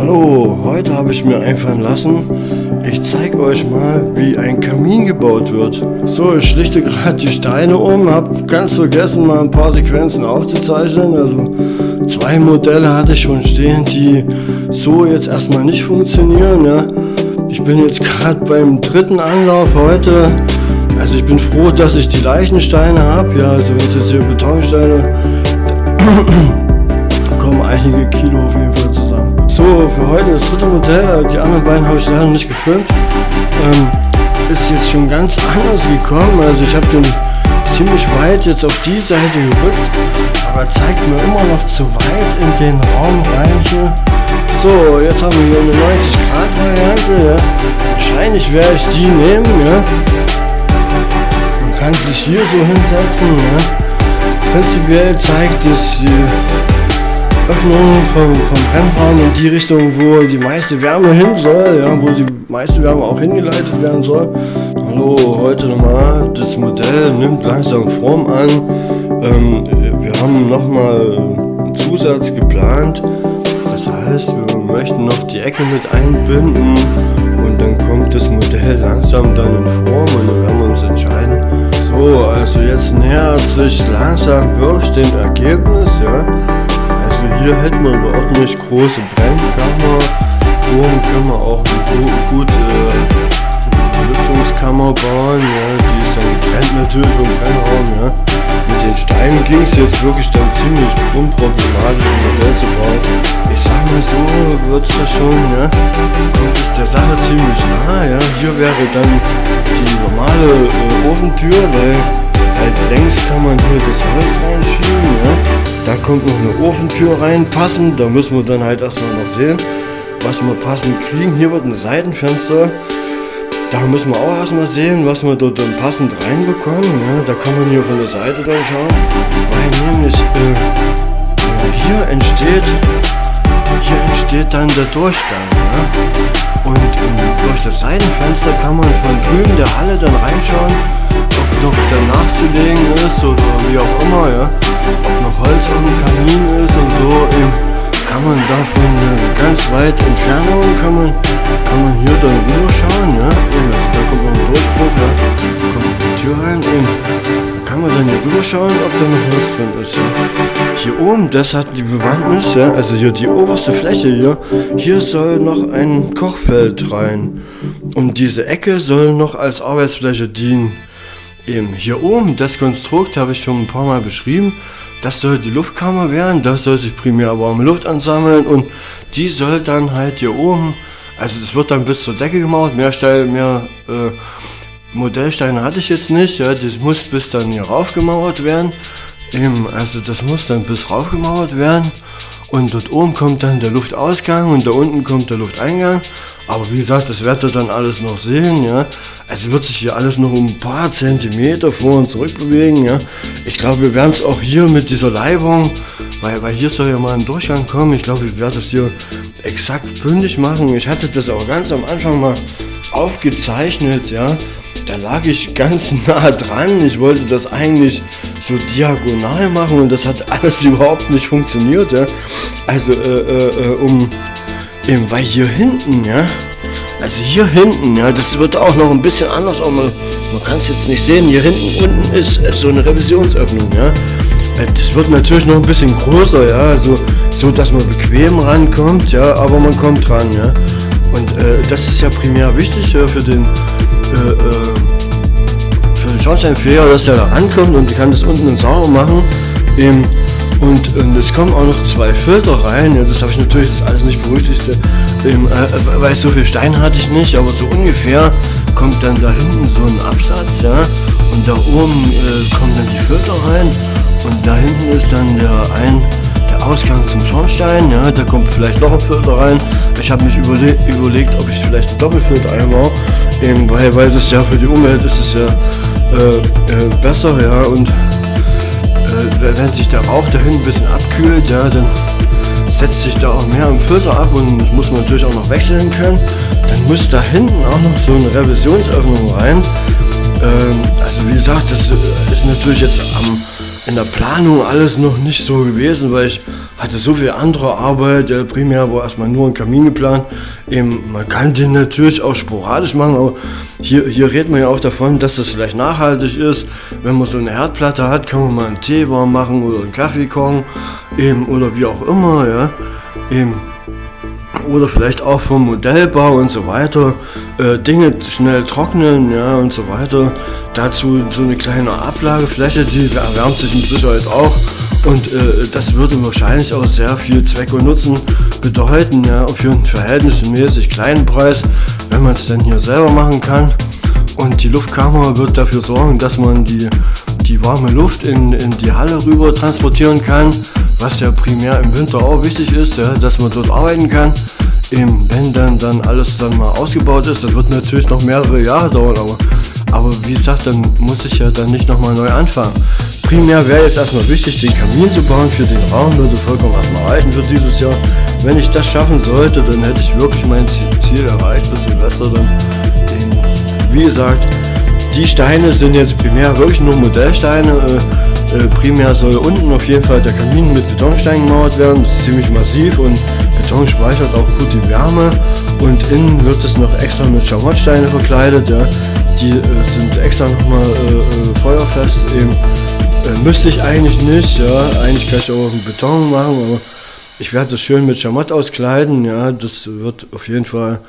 Hallo, heute habe ich mir einfallen lassen, ich zeige euch mal, wie ein Kamin gebaut wird. So, ich schlichte gerade die Steine um, habe ganz vergessen, mal ein paar Sequenzen aufzuzeichnen. Also 2 Modelle hatte ich schon stehen, die so jetzt erstmal nicht funktionieren. Ja. Ich bin jetzt gerade beim 3. Anlauf heute. Also ich bin froh, dass ich die leichten Steine habe. Ja, also wenn jetzt hier Betonsteine, kommen einige Kilo auf jeden Fall zusammen. So, für heute das 3. Modell, die anderen beiden habe ich leider nicht gefilmt. Ist jetzt schon ganz anders gekommen, also ich habe den ziemlich weit jetzt auf die Seite gerückt, aber zeigt mir immer noch zu weit in den Raum rein hier. So, jetzt haben wir hier eine 90-Grad-Variante, ja. Wahrscheinlich werde ich die nehmen, ja. Man kann sich hier so hinsetzen, ja. Prinzipiell zeigt es die Öffnung vom Brennraum in die Richtung, wo die meiste Wärme hin soll, ja, wo die meiste Wärme auch hingeleitet werden soll. Hallo, heute nochmal, das Modell nimmt langsam Form an. Wir haben nochmal einen Zusatz geplant, das heißt, wir möchten noch die Ecke mit einbinden und dann kommt das Modell langsam dann in Form und dann werden wir uns entscheiden. So, also jetzt nähert sich langsam wirklich dem Ergebnis, ja. Hier hätten wir eine ordentlich große Brennkammer. Oben können wir auch eine gute Lüftungskammer bauen. Ja. Die ist dann getrennt natürlich vom Brennraum. Ja. Mit den Steinen ging es jetzt wirklich dann ziemlich unproblematisch, ein Modell zu bauen. Ich sag mal so, wird es ja schon, ja, kommt es der Sache ziemlich nah. Ja. Hier wäre dann die normale Ofentür, weil halt längs kann man hier das Holz reinschieben. Ja. Da kommt noch eine Ofentür reinpassen, da müssen wir dann halt erstmal noch sehen, was wir passend kriegen. Hier wird ein Seitenfenster, da müssen wir auch erstmal sehen, was wir dort dann passend reinbekommen. Ja, da kann man hier von der Seite dann schauen, weil nämlich hier entsteht dann der Durchgang. Ja? Und durch das Seitenfenster kann man von drüben der Halle dann reinschauen, ob noch dann nachzulegen ist oder wie auch immer, ja. Ob noch Holz auf dem Kamin ist und so, eben kann man davon ganz weit Entfernung kann man hier dann rüber schauen, ja. Eben, also da kommt noch ein Durchbruch, ja. Da kommt die Tür rein, eben. Da kann man dann hier rüber schauen, ob da noch Holz drin ist, ja. Hier oben, das hat die Bewandtnis, ja, also hier die oberste Fläche hier soll noch ein Kochfeld rein. Und diese Ecke soll noch als Arbeitsfläche dienen. Eben hier oben, das Konstrukt habe ich schon ein paar Mal beschrieben, das soll die Luftkammer werden, da soll sich primär warme Luft ansammeln und die soll dann halt hier oben, also das wird dann bis zur Decke gemauert, mehr Modellsteine hatte ich jetzt nicht, ja, das muss bis dann hier rauf gemauert werden, eben, also das muss dann bis rauf gemauert werden und dort oben kommt dann der Luftausgang und da unten kommt der Lufteingang. Aber wie gesagt, das werdet ihr dann alles noch sehen, ja. Also wird sich hier alles noch um ein paar Zentimeter vor und zurück bewegen, ja. Ich glaube, wir werden es auch hier mit dieser Leibung, weil hier soll ja mal ein Durchgang kommen. Ich glaube, ich werde das hier exakt bündig machen. Ich hatte das auch ganz am Anfang mal aufgezeichnet, ja. Da lag ich ganz nah dran. Ich wollte das eigentlich so diagonal machen und das hat alles überhaupt nicht funktioniert, ja. Also, eben, weil hier hinten, ja, also hier hinten, ja, das wird auch noch ein bisschen anders, aber man kann es jetzt nicht sehen, hier hinten unten ist so eine Revisionsöffnung, ja, das wird natürlich noch ein bisschen größer, ja, so dass man bequem rankommt, ja, aber man kommt ran, ja, und das ist ja primär wichtig für den Schornsteinfeger, dass der da rankommt und kann das unten sauber machen, eben. Und es kommen auch noch 2 Filter rein, ja, das habe ich natürlich das alles nicht berücksichtigt, weil so viel Stein hatte ich nicht, aber so ungefähr kommt dann da hinten so ein Absatz, ja, und da oben kommen dann die Filter rein und da hinten ist dann der Ausgang zum Schornstein, ja, da kommt vielleicht noch ein Filter rein. Ich habe mich überlegt, ob ich vielleicht einen Doppelfilter einbaue, eben weil das ja für die Umwelt ist es ja besser, ja, und wenn sich der Rauch da hinten ein bisschen abkühlt, ja, dann setzt sich da auch mehr im Filter ab und muss man natürlich auch noch wechseln können. Dann muss da hinten auch noch so eine Revisionsöffnung rein. Also wie gesagt, das ist natürlich jetzt in der Planung alles noch nicht so gewesen, weil ich hatte so viel andere Arbeit. Primär war erstmal nur ein Kamin geplant. Man kann den natürlich auch sporadisch machen, aber hier redet man ja auch davon, dass das vielleicht nachhaltig ist. Wenn man so eine Herdplatte hat, kann man mal einen Tee warm machen oder einen Kaffee kochen, oder wie auch immer, ja. Oder vielleicht auch vom Modellbau und so weiter, Dinge schnell trocknen, ja, und so weiter. Dazu so eine kleine Ablagefläche, die erwärmt sich mit Sicherheit auch, und das würde wahrscheinlich auch sehr viel Zweck und Nutzen bedeuten, ja, für einen verhältnismäßig kleinen Preis, wenn man es denn hier selber machen kann. Und die Luftkammer wird dafür sorgen, dass man die warme Luft in die Halle rüber transportieren kann, was ja primär im Winter auch wichtig ist, ja, dass man dort arbeiten kann. Wenn dann alles dann mal ausgebaut ist, das wird natürlich noch mehrere Jahre dauern, aber wie gesagt, dann muss ich ja dann nicht nochmal neu anfangen. Primär wäre jetzt erstmal wichtig, den Kamin zu bauen für den Raum, würde vollkommen erstmal reichen für dieses Jahr. Wenn ich das schaffen sollte, dann hätte ich wirklich mein Ziel erreicht bis Silvester dann. Wie gesagt, die Steine sind jetzt primär wirklich nur Modellsteine. Primär soll unten auf jeden Fall der Kamin mit Betonsteinen gemauert werden. Das ist ziemlich massiv und Beton speichert auch gut die Wärme. Und innen wird es noch extra mit Schamottsteine verkleidet. Ja. Die sind extra nochmal feuerfest. Müsste ich eigentlich nicht. Ja. Eigentlich kann ich auch mit Beton machen, aber ich werde das schön mit Schamott auskleiden. Ja. Das wird auf jeden Fall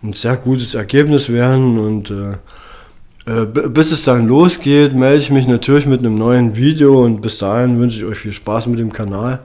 ein sehr gutes Ergebnis werden, und bis es dann losgeht, melde ich mich natürlich mit einem neuen Video, und bis dahin wünsche ich euch viel Spaß mit dem Kanal.